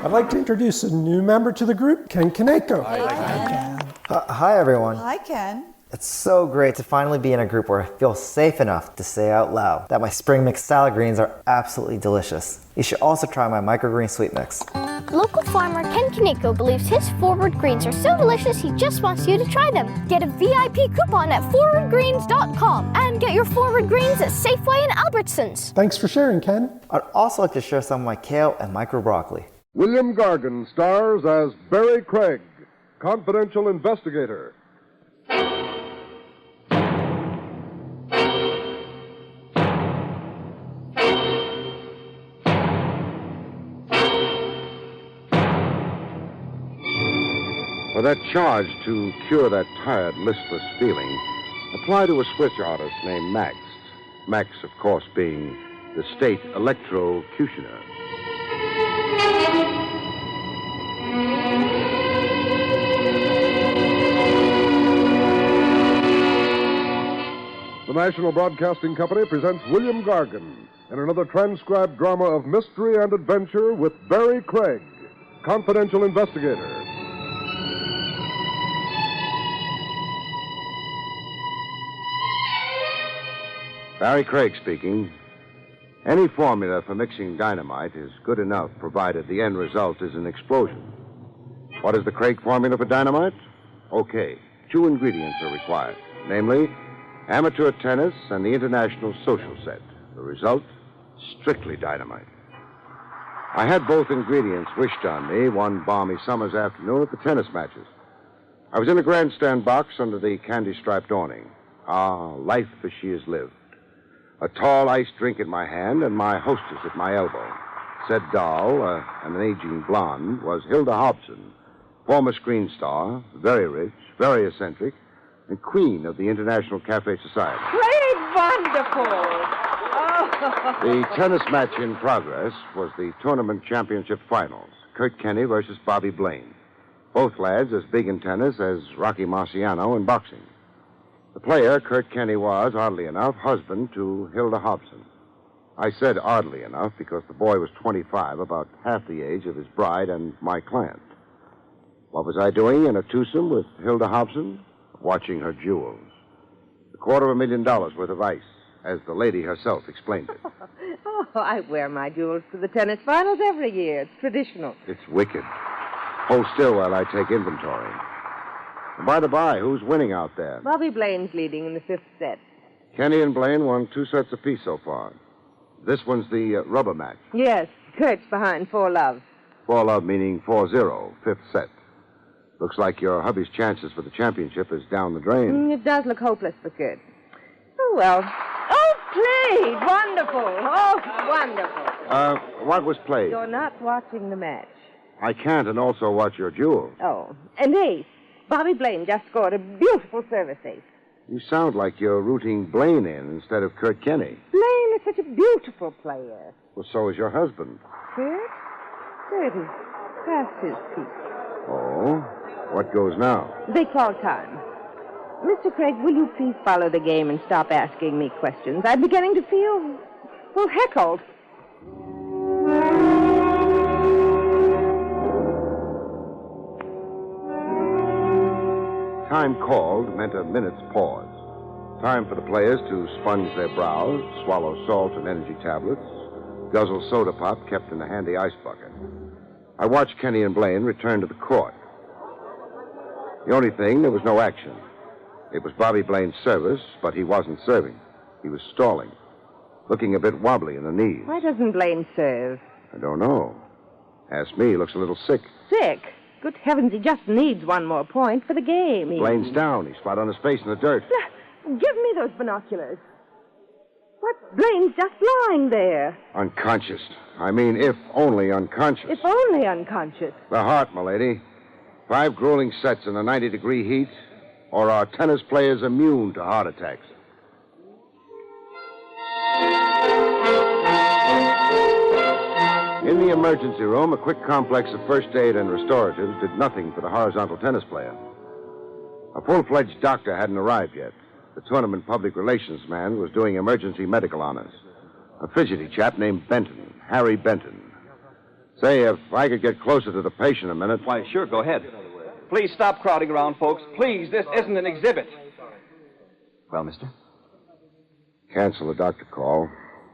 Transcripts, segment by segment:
I'd like to introduce a new member to the group, Ken Kaneko. Hi, everyone. Hi, Ken. It's so great to finally be in a group where I feel safe enough to say out loud that my spring mix salad greens are absolutely delicious. You should also try my microgreen sweet mix. Local farmer Ken Kaneko believes his forward greens are so delicious he just wants you to try them. Get a VIP coupon at forwardgreens.com and get your forward greens at Safeway and Albertsons. Thanks for sharing, Ken. I'd also like to share some of my kale and micro broccoli. William Gargan stars as Barrie Craig, confidential investigator. For that charge to cure that tired, listless feeling, apply to a Swiss artist named Max. Max, of course, being the state electrocutioner. The National Broadcasting Company presents William Gargan in another transcribed drama of mystery and adventure with Barrie Craig, confidential investigator. Barrie Craig speaking. Any formula for mixing dynamite is good enough, provided the end result is an explosion. What is the Craig formula for dynamite? Okay, 2 ingredients are required, namely, amateur tennis and the international social set. The result, strictly dynamite. I had both ingredients wished on me one balmy summer's afternoon at the tennis matches. I was in a grandstand box under the candy-striped awning. Ah, life as she is lived. A tall iced drink in my hand and my hostess at my elbow. Said doll, an aging blonde, was Hilda Hobson, former screen star, very rich, very eccentric, and queen of the International Cafe Society. Great, wonderful. Oh. The tennis match in progress was the tournament championship finals. Kurt Kenny versus Bobby Blaine. Both lads as big in tennis as Rocky Marciano in boxing. The player, Kurt Kenny, was, oddly enough, husband to Hilda Hobson. I said oddly enough because the boy was 25, about half the age of his bride and my client. What was I doing in a twosome with Hilda Hobson? Watching her jewels. $250,000 worth of ice, as the lady herself explained it. Oh, I wear my jewels to the tennis finals every year. It's traditional. It's wicked. Hold still while I take inventory. And by the by, who's winning out there? Bobby Blaine's leading in the 5th set. Kenny and Blaine won 2 sets apiece so far. This one's the rubber match. Yes, Kurt's behind 4-love. 4-love meaning 4-0, 5th set. Looks like your hubby's chances for the championship is down the drain. It does look hopeless for Kurt. Oh, well. Oh, played! Wonderful! Oh, wonderful. What was played? You're not watching the match. I can't and also watch your jewels. Oh, and ace. Bobby Blaine just scored a beautiful service ace. You sound like you're rooting Blaine in instead of Kurt Kenny. Blaine is such a beautiful player. Well, so is your husband. Kurt? Kurt is past his peak. Oh? What goes now? They call time. Mr. Craig, will you please follow the game and stop asking me questions? I'm beginning to feel, well, heckled. Time called meant a minute's pause. Time for the players to sponge their brows, swallow salt and energy tablets, guzzle soda pop kept in a handy ice bucket. I watched Kenny and Blaine return to the court. The only thing, there was no action. It was Bobby Blaine's service, but he wasn't serving. He was stalling, looking a bit wobbly in the knees. Why doesn't Blaine serve? I don't know. Ask me, he looks a little sick. Sick? Good heavens, he just needs one more point for the game. Blaine's down. He's flat on his face in the dirt. Give me those binoculars. What? Blaine's just lying there. Unconscious. I mean, if only unconscious. If only unconscious. The heart, m'lady. 5 grueling sets in a 90-degree heat, or are tennis players immune to heart attacks? In the emergency room, a quick complex of first aid and restoratives did nothing for the horizontal tennis player. A full-fledged doctor hadn't arrived yet. The tournament public relations man was doing emergency medical honors. A fidgety chap named Benton, Harry Benton. Say, if I could get closer to the patient a minute. Why, sure, go ahead. Please stop crowding around, folks. Please, this isn't an exhibit. Well, mister? Cancel the doctor call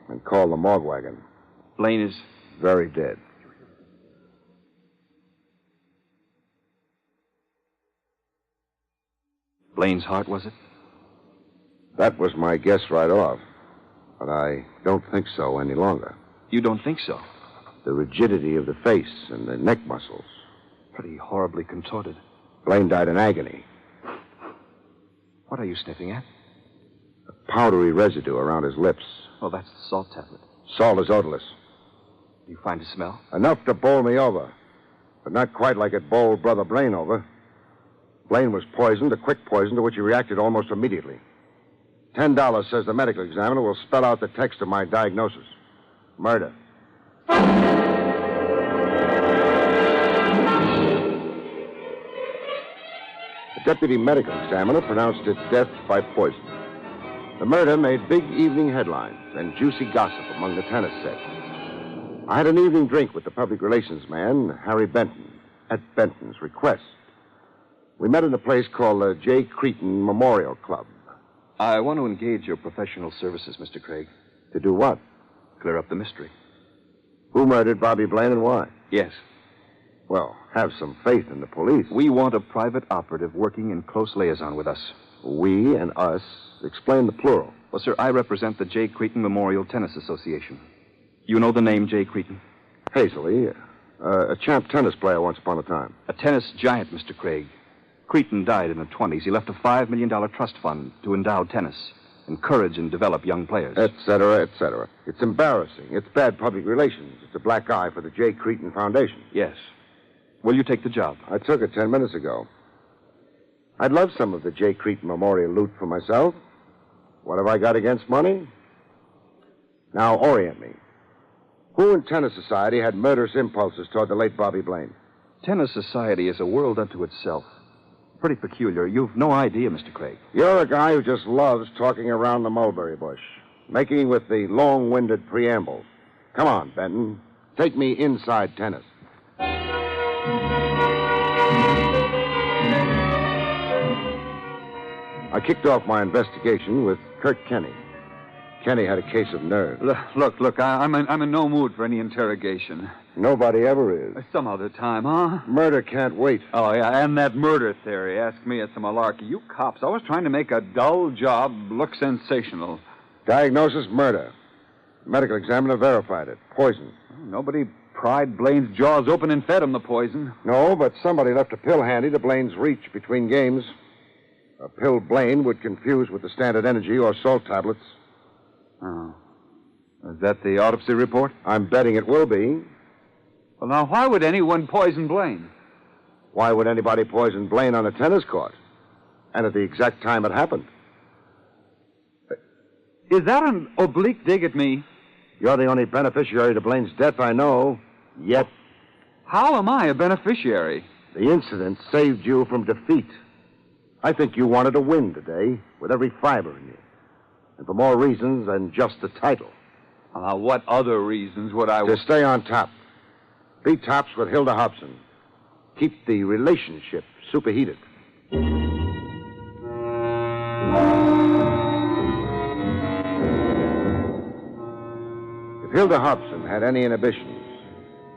and call the morgue wagon. Blaine is... Very dead. Blaine's heart, was it? That was my guess right off. But I don't think so any longer. You don't think so? The rigidity of the face and the neck muscles. Pretty horribly contorted. Blaine died in agony. What are you sniffing at? A powdery residue around his lips. Oh, that's the salt tablet. Salt is odorless. Do you find a smell? Enough to bowl me over. But not quite like it bowled Brother Blaine over. Blaine was poisoned, a quick poison to which he reacted almost immediately. $10 says the medical examiner will spell out the text of my diagnosis. Murder. The deputy medical examiner pronounced it death by poison. The murder made big evening headlines and juicy gossip among the tennis set. I had an evening drink with the public relations man, Harry Benton, at Benton's request. We met in a place called the J. Cretin Memorial Club. I want to engage your professional services, Mr. Craig. To do what? Clear up the mystery. Who murdered Bobby Blaine and why? Yes. Well, have some faith in the police. We want a private operative working in close liaison with us. We and us. Explain the plural. Well, sir, I represent the J. Cretin Memorial Tennis Association. You know the name J. Cretin? Hazily. A champ tennis player once upon a time. A tennis giant, Mr. Craig. Cretin died in the 20s. He left a $5 million trust fund to endow tennis, encourage and develop young players. Et cetera, et cetera. It's embarrassing. It's bad public relations. It's a black eye for the J. Cretin Foundation. Yes. Will you take the job? I took it 10 minutes ago. I'd love some of the J. Cretin Memorial loot for myself. What have I got against money? Now, orient me. Who in Tennis Society had murderous impulses toward the late Bobby Blaine? Tennis Society is a world unto itself. Pretty peculiar. You've no idea, Mr. Craig. You're a guy who just loves talking around the mulberry bush, making with the long-winded preamble. Come on, Benton. Take me inside tennis. I kicked off my investigation with Kirk Kenny. Kenny had a case of nerves. Look, I'm in no mood for any interrogation. Nobody ever is. Some other time, huh? Murder can't wait. Oh, yeah, and that murder theory. Ask me, it's a malarkey. You cops always trying to make a dull job look sensational. Diagnosis, murder. Medical examiner verified it. Poison. Nobody pried Blaine's jaws open and fed him the poison. No, but somebody left a pill handy to Blaine's reach between games. A pill Blaine would confuse with the standard energy or salt tablets. Oh. Is that the autopsy report? I'm betting it will be. Well, now, why would anyone poison Blaine? Why would anybody poison Blaine on a tennis court? And at the exact time it happened. Is that an oblique dig at me? You're the only beneficiary to Blaine's death I know. Yet. How am I a beneficiary? The incident saved you from defeat. I think you wanted to win today, with every fiber in you. And for more reasons than just the title. What other reasons would I... To stay on top. Be tops with Hilda Hobson. Keep the relationship superheated. If Hilda Hobson had any inhibitions,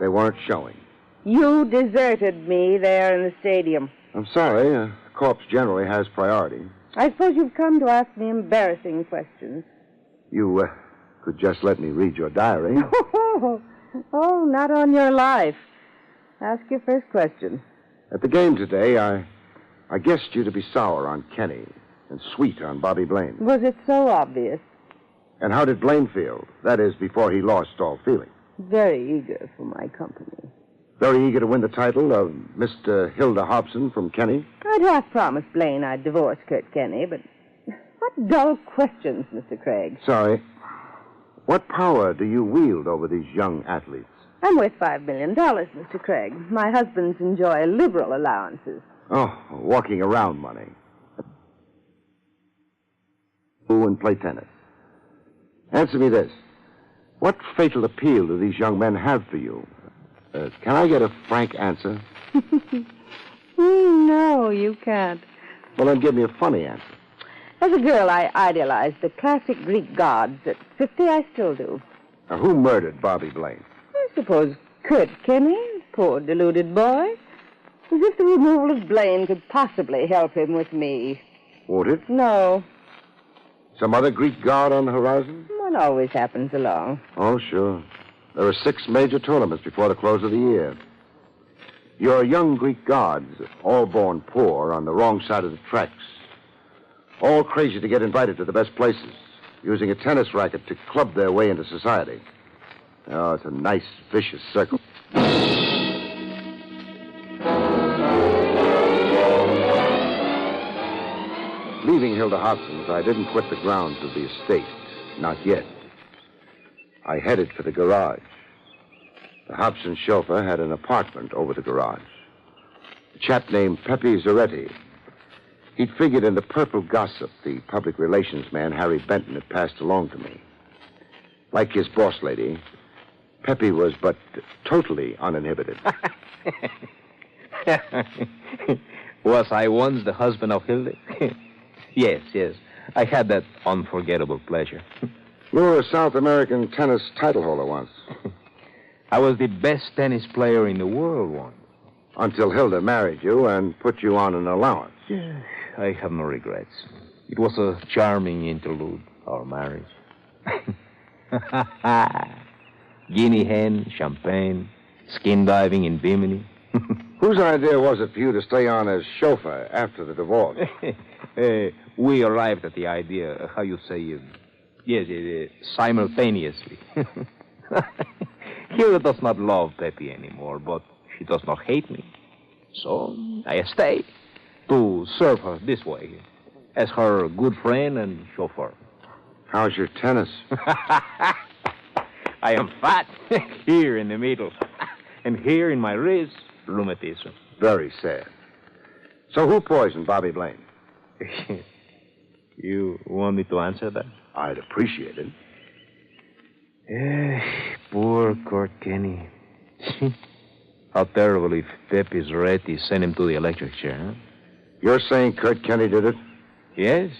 they weren't showing. You deserted me there in the stadium. I'm sorry. A corpse generally has priority. I suppose you've come to ask me embarrassing questions. You could just let me read your diary. Oh, not on your life. Ask your first question. At the game today, I guessed you to be sour on Kenny and sweet on Bobby Blaine. Was it so obvious? And how did Blaine feel? That is, before he lost all feeling. Very eager for my company. Very eager to win the title of Mr. Hilda Hobson from Kenny? I'd half promised Blaine I'd divorce Kurt Kenny, but what dull questions, Mr. Craig. Sorry. What power do you wield over these young athletes? I'm worth $5 million, Mr. Craig. My husbands enjoy liberal allowances. Oh, walking around money. Who and play tennis. Answer me this. What fatal appeal do these young men have for you? Can I get a frank answer? No, you can't. Well, then give me a funny answer. As a girl, I idolized the classic Greek gods. At 50, I still do. Now, who murdered Bobby Blaine? I suppose Kurt Kenny, poor deluded boy. As if the removal of Blaine could possibly help him with me. Would it? No. Some other Greek god on the horizon? One always happens along. Oh, sure. There are 6 major tournaments before the close of the year. Your young Greek gods, all born poor, on the wrong side of the tracks. All crazy to get invited to the best places, using a tennis racket to club their way into society. Oh, it's a nice, vicious circle. Leaving Hilda Hobson's, I didn't quit the grounds of the estate. Not yet. I headed for the garage. The Hobson chauffeur had an apartment over the garage. A chap named Pepe Zaretti. He'd figured in the purple gossip the public relations man, Harry Benton, had passed along to me. Like his boss lady, Pepe was but totally uninhibited. Was I once the husband of Hilda? Yes. I had that unforgettable pleasure. You were a South American tennis title holder once. I was the best tennis player in the world once. Until Hilda married you and put you on an allowance. I have no regrets. It was a charming interlude, our marriage. Guinea hen, champagne, skin diving in Bimini. Whose idea was it for you to stay on as chauffeur after the divorce? We arrived at the idea, how you say, simultaneously. Hilda does not love Pepe anymore, but she does not hate me. So I stay to serve her this way, as her good friend and chauffeur. How's your tennis? I am fat here in the middle, and here in my wrist, rheumatism. Very sad. So who poisoned Bobby Blaine? You want me to answer that? I'd appreciate it. Poor Kurt Kenny. How terrible if Pepe Zaretti sent him to the electric chair, huh? You're saying Kurt Kenny did it? Yes,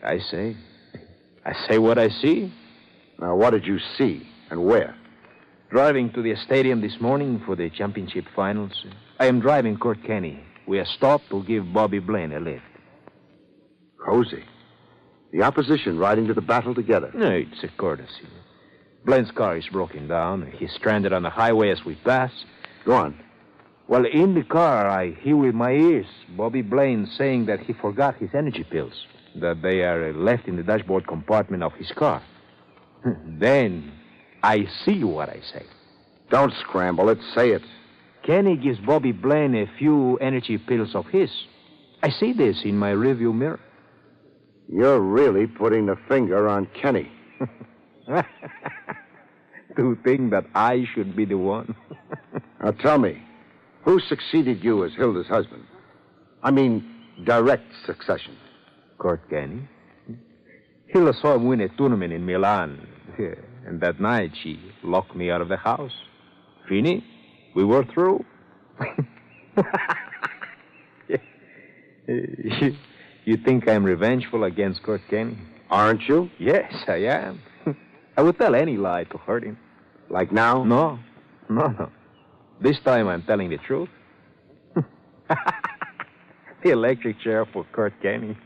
I say. I say what I see. Now, what did you see and where? Driving to the stadium this morning for the championship finals. I am driving Kurt Kenny. We have stopped to give Bobby Blaine a lift. Cozy. The opposition riding to the battle together. No, it's a courtesy. Blaine's car is broken down. He's stranded on the highway as we pass. Go on. Well, in the car, I hear with my ears Bobby Blaine saying that he forgot his energy pills, that they are left in the dashboard compartment of his car. Then I see what I say. Don't scramble it. Say it. Kenny gives Bobby Blaine a few energy pills of his. I see this in my rearview mirror. You're really putting the finger on Kenny. To think that I should be the one. Now tell me, who succeeded you as Hilda's husband? I mean, direct succession. Kurt Kenny. Hilda saw him win a tournament in Milan. And that night she locked me out of the house. Fini, we were through. You think I'm revengeful against Kurt Kenny? Aren't you? Yes, I am. I would tell any lie to hurt him. Like now? No. This time I'm telling the truth. The electric chair for Kurt Kenny.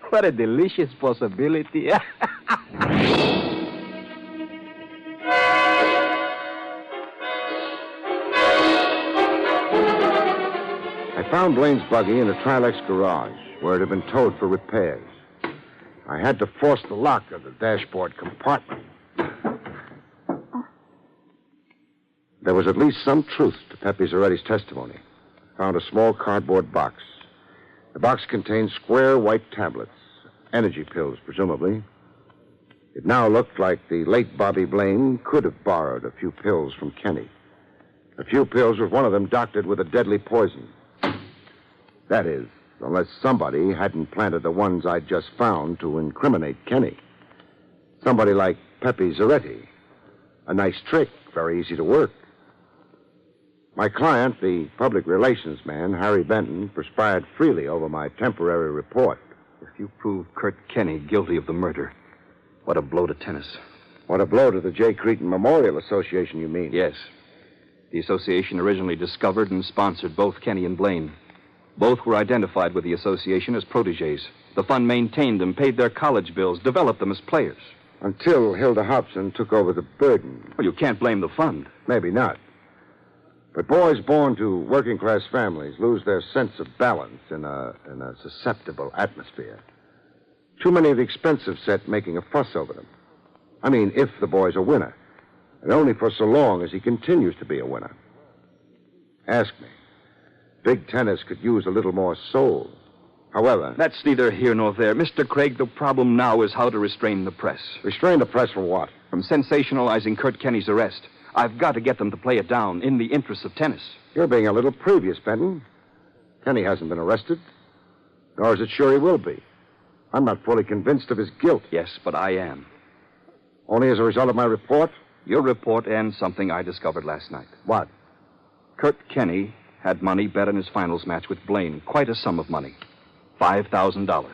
What a delicious possibility. I found Blaine's buggy in the Trilex garage, where it had been towed for repairs. I had to force the lock of the dashboard compartment. There was at least some truth to Pepe Zaretti's testimony. I found a small cardboard box. The box contained square white tablets, energy pills, presumably. It now looked like the late Bobby Blaine could have borrowed a few pills from Kenny. A few pills with one of them doctored with a deadly poison. That is, unless somebody hadn't planted the ones I'd just found to incriminate Kenny. Somebody like Pepe Zaretti. A nice trick, very easy to work. My client, the public relations man, Harry Benton, perspired freely over my temporary report. If you prove Kurt Kenny guilty of the murder, what a blow to tennis. What a blow to the J. Cretin Memorial Association, you mean? Yes. The association originally discovered and sponsored both Kenny and Blaine. Both were identified with the association as protégés. The fund maintained them, paid their college bills, developed them as players. Until Hilda Hobson took over the burden. Well, you can't blame the fund. Maybe not. But boys born to working-class families lose their sense of balance in a susceptible atmosphere. Too many of the expensive set making a fuss over them. I mean, if the boy's a winner. And only for so long as he continues to be a winner. Ask me. Big tennis could use a little more soul. However... That's neither here nor there. Mr. Craig, the problem now is how to restrain the press. Restrain the press from what? From sensationalizing Kurt Kenny's arrest. I've got to get them to play it down in the interests of tennis. You're being a little previous, Benton. Kenny hasn't been arrested. Nor is it sure he will be. I'm not fully convinced of his guilt. Yes, but I am. Only as a result of my report? Your report and something I discovered last night. What? Kurt Kenny had money bet on his finals match with Blaine. Quite a sum of money. $5,000.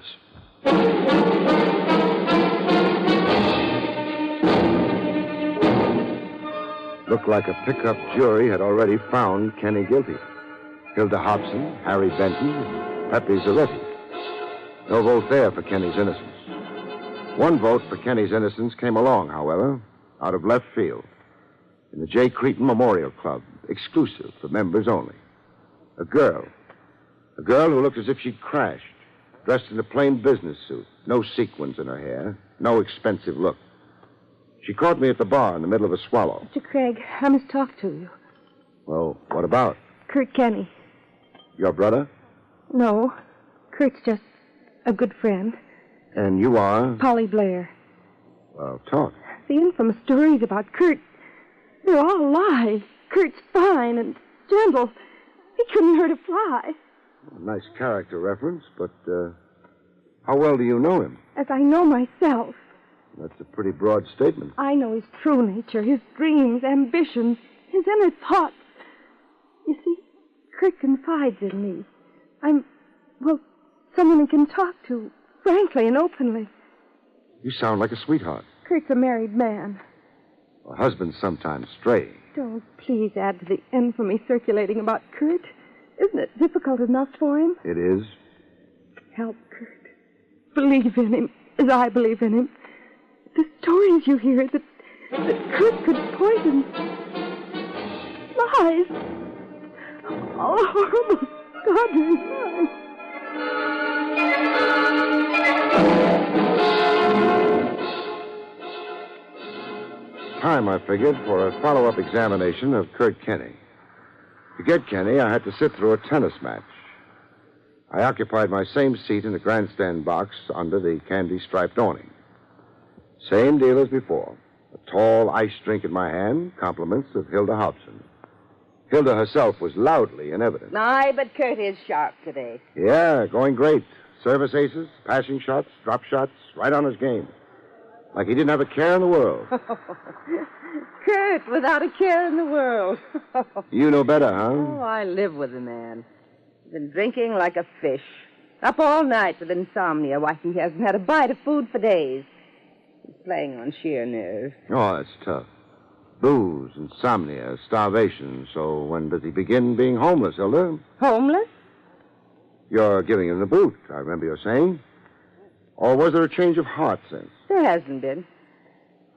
Looked like a pickup jury had already found Kenny guilty. Hilda Hobson, Harry Benton, Pepe Zaretti. No vote there for Kenny's innocence. One vote for Kenny's innocence came along, however, out of left field. In the J. Cretin Memorial Club, exclusive for members only. A girl. A girl who looked as if she'd crashed, dressed in a plain business suit, no sequins in her hair, no expensive look. She caught me at the bar in the middle of a swallow. Mr. Craig, I must talk to you. Well, what about? Kurt Kenny. Your brother? No. Kurt's just a good friend. And you are? Polly Blair. Well, talk. The infamous stories about Kurt, they're all lies. Kurt's fine and gentle. He couldn't hurt a fly. Nice character reference, but how well do you know him? As I know myself. That's a pretty broad statement. I know his true nature, his dreams, ambitions, his inner thoughts. You see, Kurt confides in me. I'm, someone he can talk to, frankly and openly. You sound like a sweetheart. Kurt's a married man. Well, husbands sometimes stray. Don't please add to the infamy circulating about Kurt. Isn't it difficult enough for him? It is. Help Kurt. Believe in him, as I believe in him. The stories you hear that Kurt could poison. Lies. All horrible, godly lies. Time, I figured, for a follow-up examination of Kurt Kenny. To get Kenny, I had to sit through a tennis match. I occupied my same seat in the grandstand box under the candy-striped awning. Same deal as before. A tall ice drink in my hand, compliments of Hilda Hobson. Hilda herself was loudly in evidence. Aye, but Kurt is sharp today. Yeah, going great. Service aces, passing shots, drop shots, right on his game. Like he didn't have a care in the world. Kurt, without a care in the world. You know better, huh? Oh, I live with the man. He's been drinking like a fish. Up all night with insomnia. Why, he hasn't had a bite of food for days. He's playing on sheer nerves. Oh, that's tough. Booze, insomnia, starvation. So when does he begin being homeless, Hilda? Homeless? You're giving him the boot, I remember you saying. Or was there a change of heart since? There hasn't been.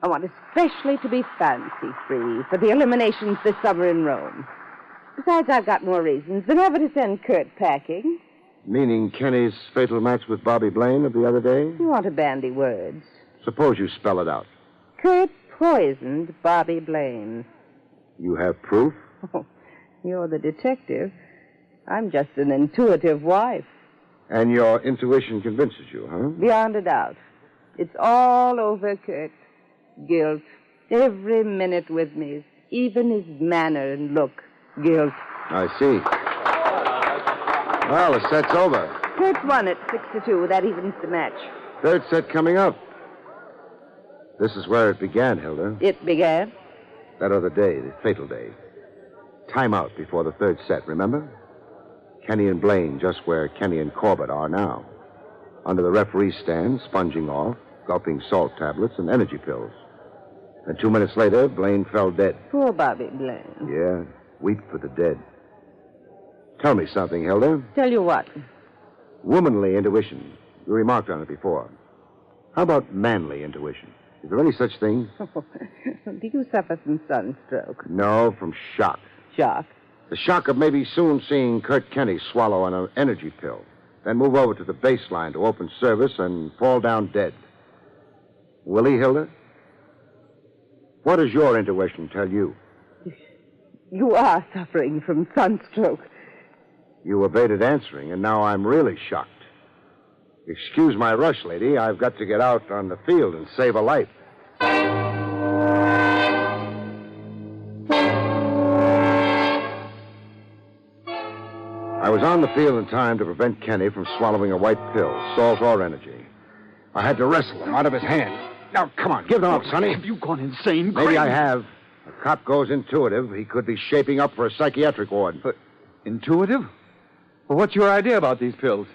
I want especially to be fancy-free for the eliminations this summer in Rome. Besides, I've got more reasons than ever to send Kurt packing. Meaning Kenny's fatal match with Bobby Blaine of the other day? You want to bandy words. Suppose you spell it out. Kurt poisoned Bobby Blaine. You have proof? Oh, you're the detective. I'm just an intuitive wife. And your intuition convinces you, huh? Beyond a doubt. It's all over, Kurt. Guilt. Every minute with me. Even his manner and look. Guilt. I see. Well, the set's over. Kurt won it 6-2. That evens the match. Third set coming up. This is where it began, Hilda. It began? That other day, the fatal day. Timeout before the third set, remember? Kenny and Blaine just where Kenny and Corbett are now. Under the referee's stand, sponging off, gulping salt tablets and energy pills. And 2 minutes later, Blaine fell dead. Poor Bobby Blaine. Yeah, weep for the dead. Tell me something, Hilda. Tell you what? Womanly intuition. You remarked on it before. How about manly intuition? Is there any such thing? Do you suffer from sunstroke? No, from shock. Shock? The shock of maybe soon seeing Kurt Kenny swallow an energy pill, then move over to the baseline to open service and fall down dead. Will he, Hilda? What does your intuition tell you? You are suffering from sunstroke. You evaded answering, and now I'm really shocked. Excuse my rush, lady. I've got to get out on the field and save a life. I was on the field in time to prevent Kenny from swallowing a white pill, salt or energy. I had to wrestle him out of his hand. Now, come on, give them up, Sonny. Have you gone insane, Maybe Gregg? I have. A cop goes intuitive. He could be shaping up for a psychiatric ward. But intuitive? Well, what's your idea about these pills?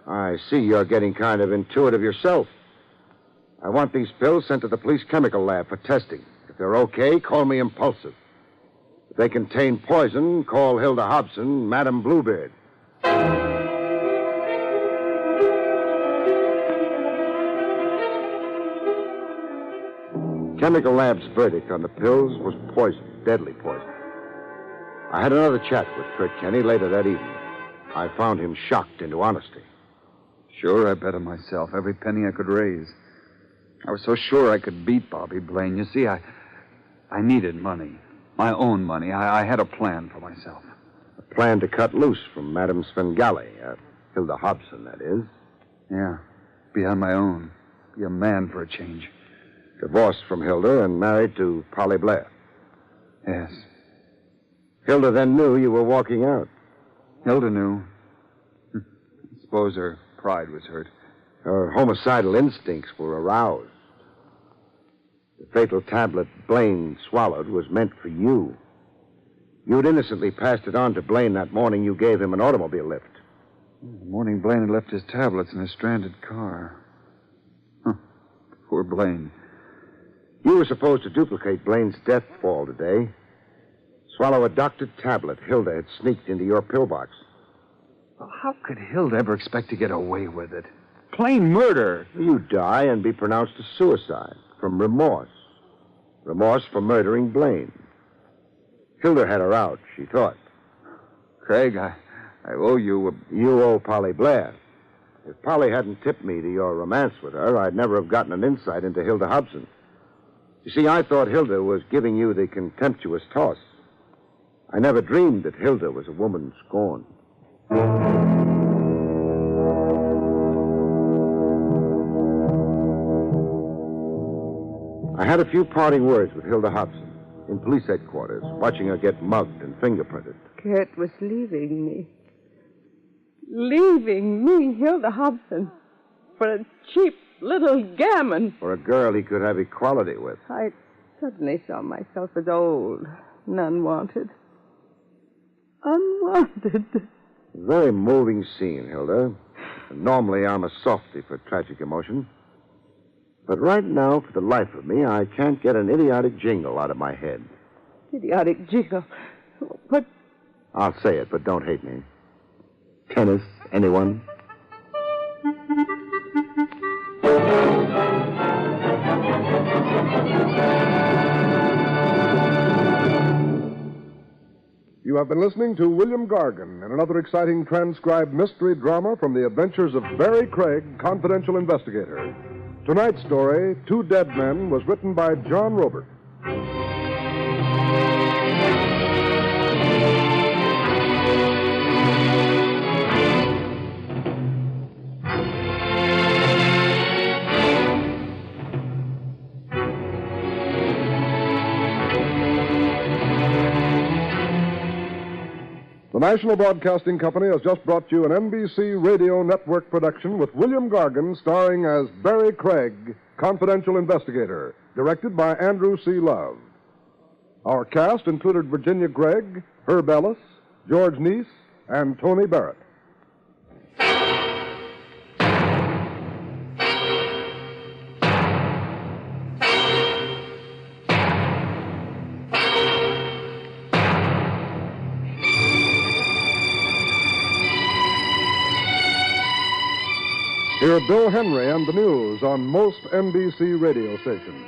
I see you're getting kind of intuitive yourself. I want these pills sent to the police chemical lab for testing. If they're okay, call me impulsive. If they contain poison, call Hilda Hobson, Madam Bluebeard. Chemical lab's verdict on the pills was poison, deadly poison. I had another chat with Kurt Kenny later that evening. I found him shocked into honesty. Sure, I bet on myself every penny I could raise. I was so sure I could beat Bobby Blaine. You see, I needed money. My own money. I had a plan for myself. A plan to cut loose from Madame Svengali, Hilda Hobson, that is. Yeah, be on my own. Be a man for a change. Divorced from Hilda and married to Parley Blair. Yes. Hilda then knew you were walking out. Hilda knew. I suppose her pride was hurt. Her homicidal instincts were aroused. The fatal tablet Blaine swallowed was meant for you. You'd innocently passed it on to Blaine that morning you gave him an automobile lift. The morning Blaine had left his tablets in a stranded car. Huh. Poor Blaine. You were supposed to duplicate Blaine's death fall today. Swallow a doctored tablet Hilda had sneaked into your pillbox. Well, how could Hilda ever expect to get away with it? Plain murder. You'd die and be pronounced a suicide from remorse. Remorse for murdering Blaine. Hilda had her out, she thought. Craig, I owe you You owe Polly Blair. If Polly hadn't tipped me to your romance with her, I'd never have gotten an insight into Hilda Hobson. You see, I thought Hilda was giving you the contemptuous toss. I never dreamed that Hilda was a woman scorned. I had a few parting words with Hilda Hobson in police headquarters, watching her get mugged and fingerprinted. Kurt was leaving me. Leaving me, Hilda Hobson, for a cheap little gammon. For a girl he could have equality with. I suddenly saw myself as old and unwanted. Unwanted. Very moving scene, Hilda. Normally, I'm a softy for tragic emotion. But right now, for the life of me, I can't get an idiotic jingle out of my head. Idiotic jingle? What? I'll say it, but don't hate me. Tennis, anyone? You have been listening to William Gargan in another exciting transcribed mystery drama from the adventures of Barrie Craig, confidential investigator. Tonight's story, Two Dead Men, was written by John Robert. The National Broadcasting Company has just brought you an NBC Radio Network production with William Gargan starring as Barrie Craig, confidential investigator, directed by Andrew C. Love. Our cast included Virginia Gregg, Herb Ellis, George Neese, and Tony Barrett. Hear Bill Henry and the news on most NBC radio stations.